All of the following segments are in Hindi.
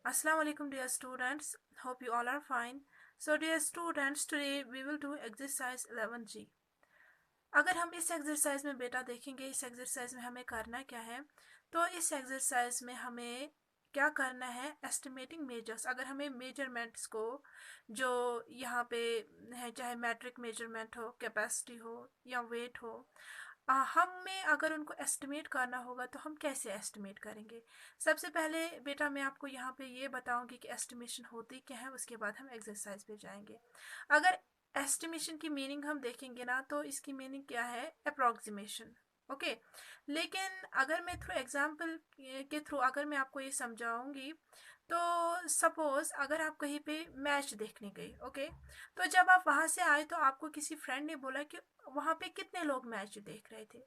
Assalamu alaikum dear students. Hope you all are fine. So dear students, today we will do exercise 11G. अगर हम इस एक्सरसाइज में बेटा देखेंगे इस एक्सरसाइज में हमें करना क्या है, तो इस एक्सरसाइज में हमें क्या करना है, एस्टिमेटिंग मेजर्स। अगर हमें मेजरमेंट्स को जो यहाँ पे है, चाहे मैट्रिक मेजरमेंट हो, कैपेसिटी हो या वेट हो, हमें अगर उनको एस्टिमेट करना होगा तो हम कैसे एस्टिमेट करेंगे। सबसे पहले बेटा मैं आपको यहाँ पे ये बताऊंगी कि एस्टिमेशन होती क्या है, उसके बाद हम एक्सरसाइज पे जाएंगे। अगर एस्टिमेशन की मीनिंग हम देखेंगे ना, तो इसकी मीनिंग क्या है, अप्रॉक्सीमेशन। ओके, लेकिन अगर मैं थ्रू एग्जाम्पल के थ्रू अगर मैं आपको ये समझाऊंगी, तो सपोज अगर आप कहीं पे मैच देखने गए, ओके, तो जब आप वहाँ से आए तो आपको किसी फ्रेंड ने बोला कि वहाँ पे कितने लोग मैच देख रहे थे।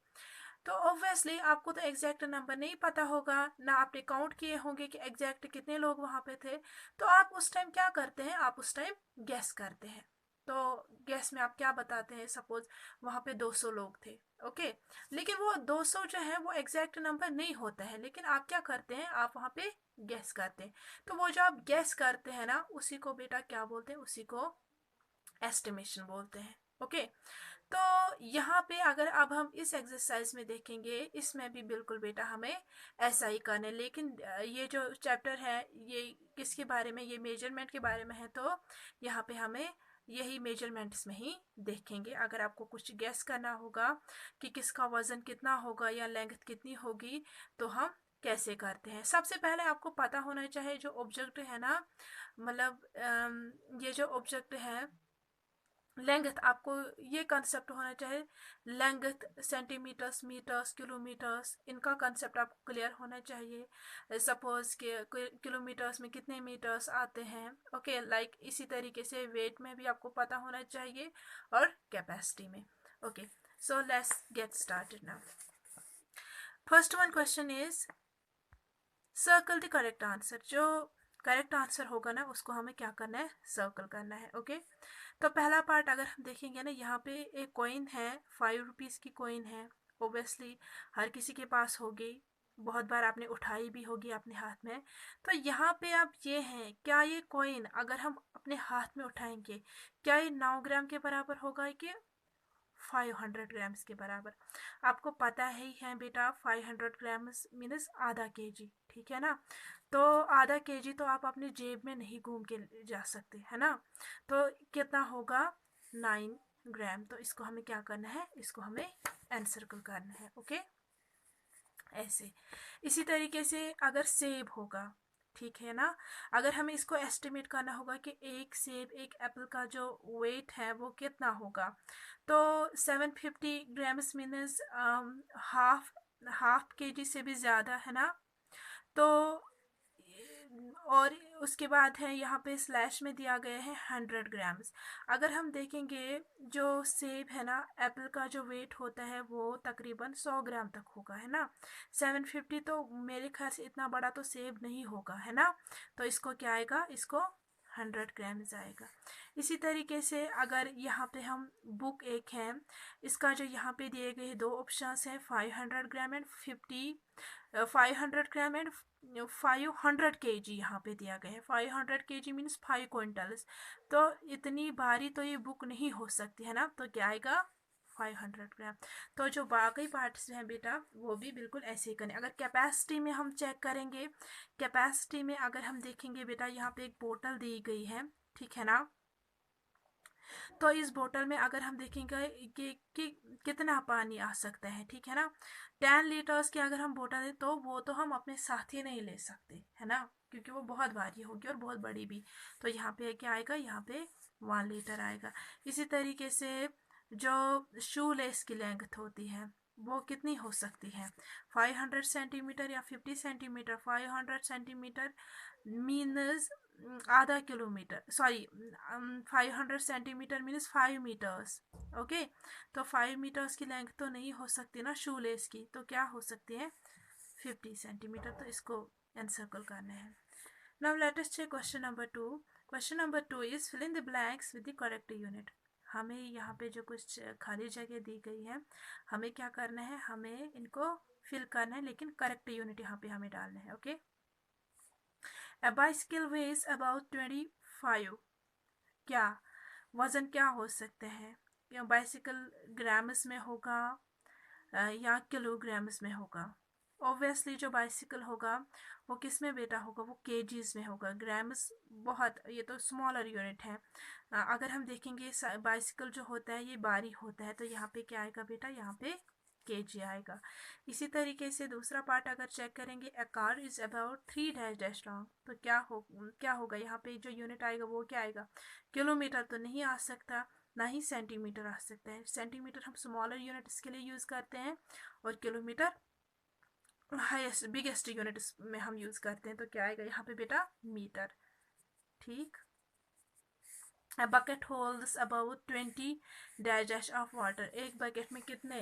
तो ऑब्वियसली आपको तो एग्जैक्ट नंबर नहीं पता होगा, ना आपने काउंट किए होंगे कि एग्जैक्ट कितने लोग वहाँ पे थे। तो आप उस टाइम क्या करते हैं, आप उस टाइम गेस करते हैं। तो गेस में आप क्या बताते हैं, सपोज वहाँ पे 200 लोग थे, ओके, लेकिन वो 200 जो है वो एग्जैक्ट नंबर नहीं होता है, लेकिन आप क्या करते हैं, आप वहाँ पे गेस करते हैं। तो वो जो आप गेस करते हैं ना, उसी को बेटा क्या बोलते हैं, उसी को एस्टिमेशन बोलते हैं। ओके, तो यहाँ पे अगर अब हम इस एक्सरसाइज में देखेंगे, इसमें भी बिल्कुल बेटा हमें ऐसा ही करना है, लेकिन ये जो चैप्टर है ये किसके बारे में, ये मेजरमेंट के बारे में है, तो यहाँ पे हमें यही मेजरमेंट्स में ही देखेंगे। अगर आपको कुछ गेस करना होगा कि किसका वजन कितना होगा या लेंथ कितनी होगी, तो हम कैसे करते हैं। सबसे पहले आपको पता होना चाहिए जो ऑब्जेक्ट है ना, मतलब ये जो ऑब्जेक्ट है, लेंथ, आपको ये कंसेप्ट होना चाहिए। लेंथ सेंटीमीटर्स, मीटर्स, किलोमीटर्स, इनका कंसेप्ट आपको क्लियर होना चाहिए। सपोज के किलोमीटर्स में कितने मीटर्स आते हैं, ओके, लाइक इसी तरीके से वेट में भी आपको पता होना चाहिए और कैपेसिटी में। Okay, so let's get started now. First one question is circle the correct answer. जो करेक्ट आंसर होगा ना, उसको हमें क्या करना है, सर्कल करना है। ओके, तो पहला पार्ट अगर हम देखेंगे ना, यहाँ पे एक कॉइन है, 5 रुपीज़ की कॉइन है। ओबियसली हर किसी के पास होगी, बहुत बार आपने उठाई भी होगी अपने हाथ में। तो यहाँ पे अब ये है, क्या ये कॉइन अगर हम अपने हाथ में उठाएंगे, क्या ये 9 ग्राम के बराबर होगा कि 500 ग्राम्स के बराबर। आपको पता ही है बेटा, 500 ग्राम्स मीन्स ½ kg, ठीक है ना। तो ½ kg तो आप अपनी जेब में नहीं घूम के जा सकते, है ना। तो कितना होगा, 9 ग्राम। तो इसको हमें क्या करना है, इसको हमें एनसर्कल करना है। ओके, ऐसे इसी तरीके से अगर सेब होगा, ठीक है ना, अगर हमें इसको एस्टिमेट करना होगा कि एक सेब, एक एप्पल का जो वेट है वो कितना होगा, तो 750 ग्राम्स मीनस हाफ हाफ kg से भी ज़्यादा, है ना। तो और उसके बाद है यहाँ पे स्लैश में दिया गया है 100 ग्राम्स। अगर हम देखेंगे जो सेब है ना, एप्पल का जो वेट होता है वो तकरीबन 100 ग्राम तक होगा, है ना। 750 तो मेरे ख्याल से इतना बड़ा तो सेब नहीं होगा, है ना। तो इसको क्या आएगा, इसको 100 ग्राम्स आएगा। इसी तरीके से अगर यहाँ पे हम बुक एक है, इसका जो यहाँ पे दिए गए दो ऑप्शंस हैं, 500 gram and 500 gram and 500 kg यहाँ पे दिया गया है। 500 kg मीन्स 5 क्विंटल्स। तो इतनी भारी तो ये बुक नहीं हो सकती, है ना। तो क्या आएगा, 500 ग्राम। तो जो बाकी पार्ट्स हैं बेटा, वो भी बिल्कुल ऐसे ही करें। अगर कैपेसिटी में हम चेक करेंगे, कैपेसिटी में अगर हम देखेंगे बेटा, यहाँ पे एक बोतल दी गई है, ठीक है ना। तो इस बोतल में अगर हम देखेंगे कि कितना पानी आ सकता है, ठीक है ना। 10 लीटर्स की अगर हम बोतल है, तो वो तो हम अपने साथ ही नहीं ले सकते, है ना, क्योंकि वो बहुत भारी होगी और बहुत बड़ी भी। तो यहाँ पे क्या आएगा, यहाँ पे 1 लीटर आएगा। इसी तरीके से जो शू लेस की लेंथ होती है वो कितनी हो सकती है, 500 सेंटीमीटर या 50 centimetre. 500 centimetre means ½ kilometre, sorry, 500 centimetre means 5 metres. Okay, तो 5 मीटर्स की लेंथ तो नहीं हो सकती ना शू लेस की, तो क्या हो सकती है, 50 सेंटीमीटर। तो इसको एनसर्कल करना है। Now let us check question number 2। Question number 2 is fill in the blanks with the correct unit. हमें यहाँ पे जो कुछ खाली जगह दी गई है, हमें क्या करना है, हमें इनको फिल करना है, लेकिन करेक्ट यूनिट यहाँ पे हमें डालना है। Okay, A bicycle weighs about 25. क्या वजन क्या हो सकते हैं? या बाइसिकल ग्राम्स में होगा या किलोग्राम्स में होगा? ऑब्वियसली जो बाइसिकल होगा वो किस में बेटा होगा? वो केजीज में होगा। ग्राम्स बहुत, ये तो स्मॉलर यूनिट है। अगर हम देखेंगे बाइसिकल जो होता है ये भारी होता है, तो यहाँ पे क्या आएगा बेटा? यहाँ पे केजी आएगा। इसी तरीके से दूसरा पार्ट अगर चेक करेंगे, a car is about 3 dash dash long, तो क्या होगा यहाँ पे? जो यूनिट आएगा वो क्या आएगा? किलोमीटर तो नहीं आ सकता, ना ही सेंटीमीटर आ सकता है। सेंटीमीटर हम स्मॉलर यूनिट्स के लिए यूज़ करते हैं और किलोमीटर हाईएस्ट बिगेस्ट यूनिट्स में हम यूज़ करते हैं। तो क्या आएगा यहाँ पे बेटा? मीटर। ठीक। A bucket holds about 20 dash of water. एक बकेट में कितने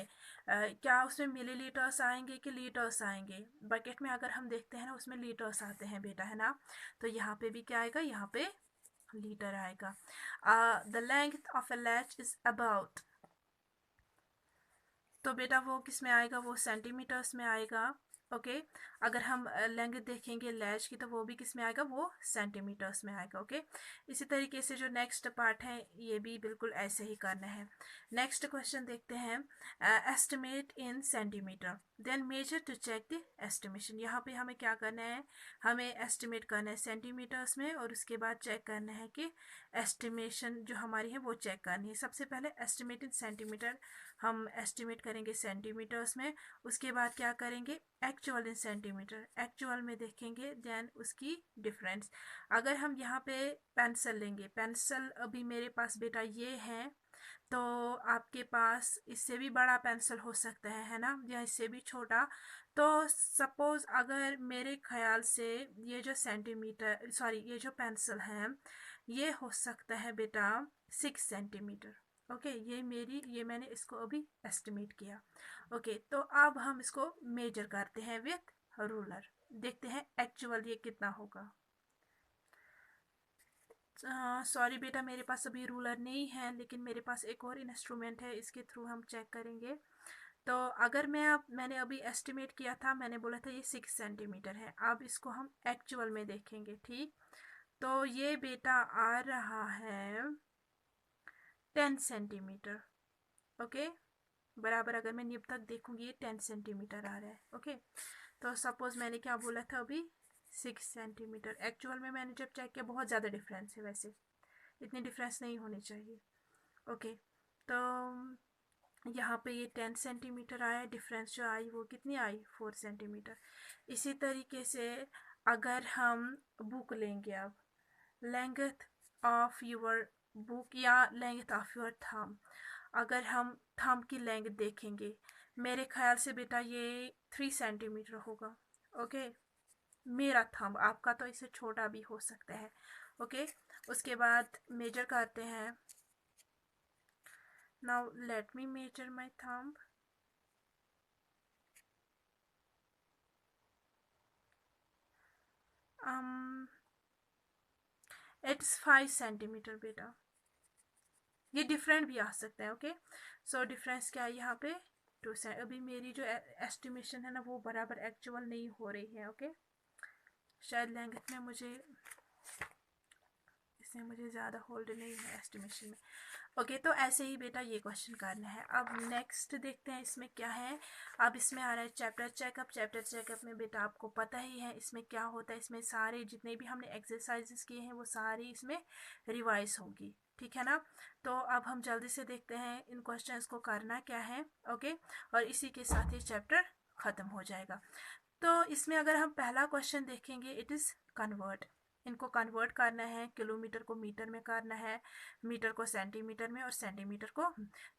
क्या उसमें मिलीलीटर्स आएंगे कि लीटर्स आएंगे? बकेट में अगर हम देखते हैं ना उसमें लीटर्स आते हैं बेटा, है ना? तो यहाँ पे भी क्या आएगा? यहाँ पे लीटर आएगा। The length of a latch is about, तो बेटा वो किस में आएगा? वो सेंटीमीटर्स में आएगा। ओके अगर हम लेंथ देखेंगे लैच की, तो वो भी किस में आएगा? वो सेंटीमीटर्स में आएगा। ओके इसी तरीके से जो नेक्स्ट पार्ट है ये भी बिल्कुल ऐसे ही करना है। नेक्स्ट क्वेश्चन देखते हैं, estimate in centimetre then measure to check the estimation. यहाँ पे हमें क्या करना है? हमें एस्टिमेट करना है सेंटीमीटर्स में, और उसके बाद चेक करना है कि एस्टिमेशन जो हमारी है वो चेक करनी है। सबसे पहले एस्टिमेट इन सेंटीमीटर हम एस्टिमेट करेंगे सेंटीमीटर्स में, उसके बाद क्या करेंगे? एक्चुअल इन सेंटीमीटर, एक्चुअल में देखेंगे, देन उसकी डिफरेंस। अगर हम यहाँ पे पेंसिल लेंगे, पेंसिल अभी मेरे पास बेटा ये है, तो आपके पास इससे भी बड़ा पेंसिल हो सकता है ना, या इससे भी छोटा। तो सपोज अगर मेरे ख्याल से ये जो सेंटीमीटर सॉरी ये जो पेंसिल है ये हो सकता है बेटा 6 सेंटीमीटर। ओके ये मैंने इसको अभी एस्टिमेट किया। ओके तो अब हम इसको मेजर करते हैं विथ रूलर, देखते हैं एक्चुअल ये कितना होगा। सॉरी बेटा मेरे पास अभी रूलर नहीं है, लेकिन मेरे पास एक और इंस्ट्रूमेंट है, इसके थ्रू हम चेक करेंगे। तो अगर मैंने अभी एस्टिमेट किया था, मैंने बोला था ये 6 सेंटीमीटर है। अब इसको हम एक्चुअल में देखेंगे। ठीक, तो ये बेटा आ रहा है 10 सेंटीमीटर। ओके बराबर अगर मैं निब तक देखूंगी ये 10 सेंटीमीटर आ रहा है। ओके तो सपोज मैंने क्या बोला था अभी? 6 सेंटीमीटर। एक्चुअल में मैंने जब चेक किया बहुत ज़्यादा डिफरेंस है, वैसे इतनी डिफरेंस नहीं होनी चाहिए। ओके तो यहाँ पे ये 10 सेंटीमीटर आया, डिफरेंस जो आई वो कितनी आई? 4 सेंटीमीटर। इसी तरीके से अगर हम बुक लेंगे, अब लेंथ ऑफ योर बुक या लेंथ ऑफ योर थंब, अगर हम थंब की लेंथ देखेंगे, मेरे ख्याल से बेटा ये 3 सेंटीमीटर होगा। ओके मेरा थंब, आपका तो इससे छोटा भी हो सकता है। ओके उसके बाद मेजर करते हैं। Now let me measure my thumb. It's 5 centimetre बेटा। ये डिफरेंट भी आ सकता है। ओके सो डिफरेंस क्या है यहाँ पे? 2 सेंट। अभी मेरी जो एस्टिमेशन है ना वो बराबर एक्चुअल नहीं हो रही है। ओके शायद लेंथ में इसमें मुझे ज़्यादा होल्ड नहीं है एस्टिमेशन में। ओके तो ऐसे ही बेटा ये क्वेश्चन करना है। अब नेक्स्ट देखते हैं इसमें क्या है। अब इसमें आ रहा है चैप्टर चेकअप। चैप्टर चेकअप में बेटा आपको पता ही है इसमें क्या होता है। इसमें सारे जितने भी हमने एक्सरसाइजेस किए हैं वो सारी इसमें रिवाइज होगी। ठीक है ना? तो अब हम जल्दी से देखते हैं इन क्वेश्चंस को करना क्या है। ओके और इसी के साथ ही चैप्टर ख़त्म हो जाएगा। तो इसमें अगर हम पहला क्वेश्चन देखेंगे, इट इज़ कन्वर्ट। इनको कन्वर्ट करना है, किलोमीटर को मीटर में करना है, मीटर को सेंटीमीटर में और सेंटीमीटर को।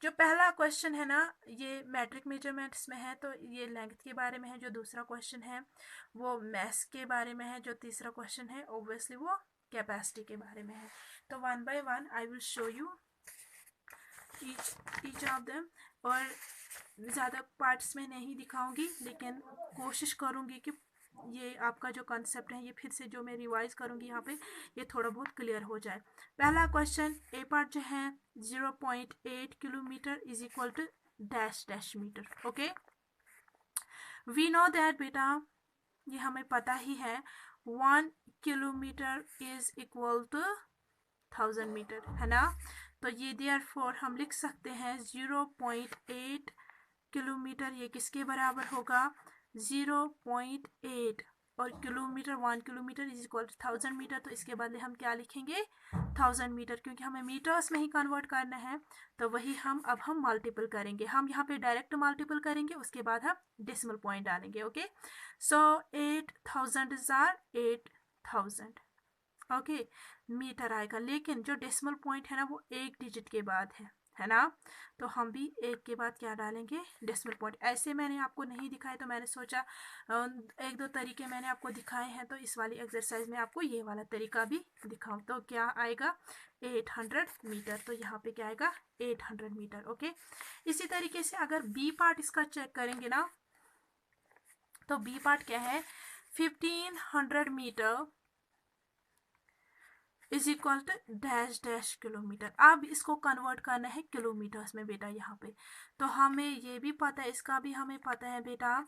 जो पहला क्वेश्चन है ना ये मैट्रिक मेजरमेंट्स में है, तो ये लेंथ के बारे में है। जो दूसरा क्वेश्चन है वो मैस के बारे में है। जो तीसरा क्वेश्चन है ऑब्वियसली वो कैपेसिटी के बारे में है। तो 1 by 1 I will show you each of them, और ज़्यादा पार्ट्स में नहीं दिखाऊंगी, लेकिन कोशिश करूंगी कि ये आपका जो कॉन्सेप्ट है ये फिर से जो मैं रिवाइज करूंगी यहाँ पे ये थोड़ा बहुत क्लियर हो जाए। पहला क्वेश्चन ए पार्ट जो है 0.8 kilometre is equal to dash dash metre. Okay we know that बेटा, ये हमें पता ही है 1 kilometre is equal to 1000 metre, है ना। तो ये देयरफॉर हम लिख सकते हैं 0.8 किलोमीटर ये किसके बराबर होगा, 0.8, और kilometre 1 kilometre is equal to 1000 metre, तो इसके बदले हम क्या लिखेंगे 1000 मीटर, क्योंकि हमें मीटर्स में ही कन्वर्ट करना है। तो वही हम मल्टीपल करेंगे, हम यहाँ पे डायरेक्ट मल्टीपल करेंगे, उसके बाद हम डेसिमल पॉइंट डालेंगे। Okay, so 8000 is are 8000 okay metre आएगा, लेकिन जो डेसिमल पॉइंट है ना वो एक डिजिट के बाद है ना। तो हम भी एक के बाद क्या डालेंगे डेसिमल पॉइंट। ऐसे मैंने आपको नहीं दिखाया तो मैंने सोचा एक दो तरीके मैंने आपको दिखाए हैं, तो इस वाली एक्सरसाइज में आपको ये वाला तरीका भी दिखाऊं। तो क्या आएगा 800 मीटर, तो यहाँ पे क्या आएगा 800 मीटर। ओके, इसी तरीके से अगर बी पार्ट इसका चेक करेंगे ना, तो बी पार्ट क्या है 1500 metre is equal to dash dash kilometre. अब इसको कन्वर्ट करना है किलोमीटर्स में बेटा यहाँ पे। तो हमें ये भी पता है, इसका भी हमें पता है बेटा